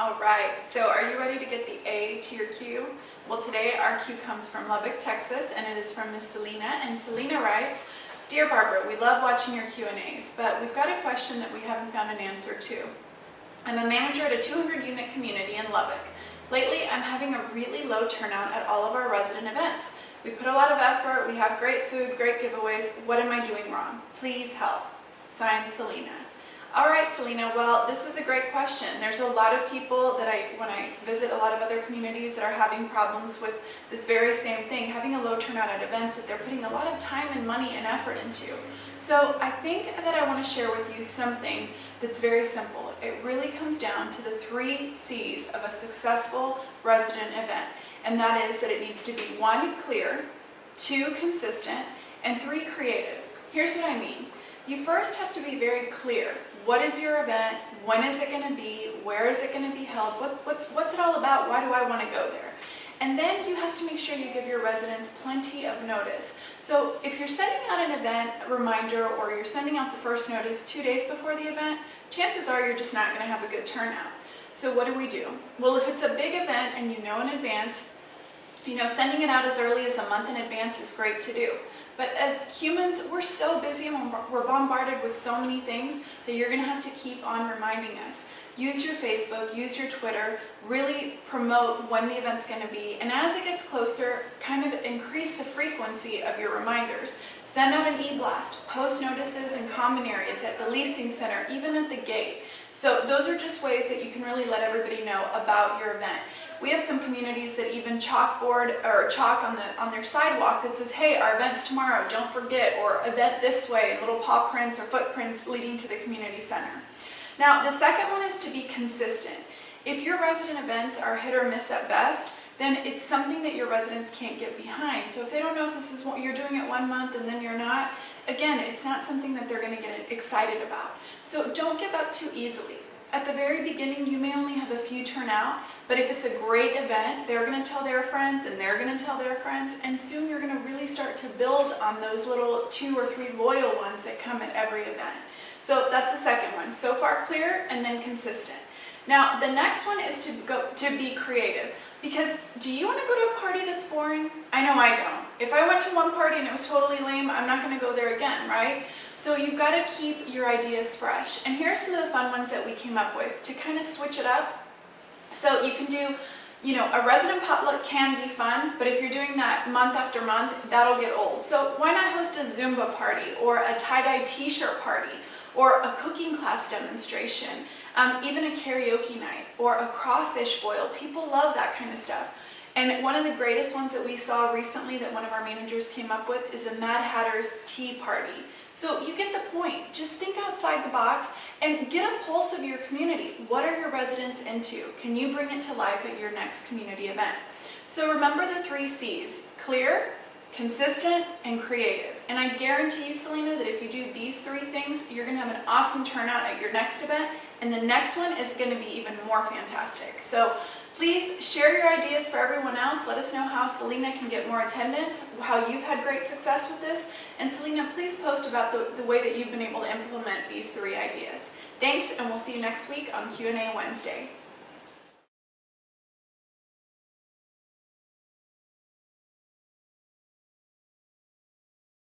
All right, so are you ready to get the A to your Q? Well, today our Q comes from Lubbock, Texas, and it is from Miss Selena. And Selena writes, "Dear Barbara, we love watching your Q&As, but we've got a question that we haven't found an answer to. I'm a manager at a 200-unit community in Lubbock. Lately, I'm having a really low turnout at all of our resident events. We put a lot of effort, we have great food, great giveaways. What am I doing wrong? Please help." Signed, Selena. All right, Selena, well, this is a great question. There's a lot of people that when I visit a lot of other communities that are having problems with this very same thing, having a low turnout at events that they're putting a lot of time and money and effort into. So I think that I want to share with you something that's very simple. It really comes down to the 3 C's of a successful resident event. And that is that it needs to be 1, clear, 2, consistent, and 3, creative. Here's what I mean. You first have to be very clear. What is your event? When is it going to be? Where is it going to be held? What's it all about? Why do I want to go there? And then you have to make sure you give your residents plenty of notice. So if you're sending out an event reminder or you're sending out the first notice 2 days before the event, chances are you're just not going to have a good turnout. So what do? Well, if it's a big event and you know in advance, sending it out as early as a month in advance is great to do. But as humans, we're so busy and we're bombarded with so many things that you're going to have to keep on reminding us. Use your Facebook, use your Twitter, really promote when the event's going to be. And as it gets closer, kind of increase the frequency of your reminders. Send out an e-blast, post notices in common areas, at the leasing center, even at the gate. So those are just ways that you can really let everybody know about your event. We have some communities that even chalk on their sidewalk that says, "Hey, our event's tomorrow, don't forget," or "event this way," and little paw prints or footprints leading to the community center. Now, the second one is to be consistent. If your resident events are hit or miss at best, then it's something that your residents can't get behind. So if they don't know if this is what you're doing it 1 month and then you're not, again, it's not something that they're going to get excited about. So don't give up too easily. At the very beginning, you may only have a few turn out, but if it's a great event, they're going to tell their friends and they're going to tell their friends, and soon you're going to really start to build on those little 2 or 3 loyal ones that come at every event. So that's the second one. So far, clear and then consistent. Now, the next one is to be creative. Because do you want to go to a party that's boring? I know I don't. If I went to one party and it was totally lame, I'm not going to go there again, right? So you've got to keep your ideas fresh. And here are some of the fun ones that we came up with to kind of switch it up. So you can do, a resident potluck can be fun, but if you're doing that month after month, that'll get old. So why not host a Zumba party or a tie-dye t-shirt party or a cooking class demonstration? Even a karaoke night or a crawfish boil. People love that kind of stuff. And one of the greatest ones that we saw recently that one of our managers came up with is a Mad Hatter's tea party. So you get the point. Just think outside the box and get a pulse of your community. What are your residents into? Can you bring it to life at your next community event? So remember the 3 C's: clear, consistent, and creative. And I guarantee you, Selena, that if you do these 3 things, you're going to have an awesome turnout at your next event, and the next one is going to be even more fantastic. So please share your ideas for everyone else. Let us know how Selena can get more attendance, how you've had great success with this. And Selena, please post about the way that you've been able to implement these 3 ideas. Thanks, and we'll see you next week on Q&A Wednesday.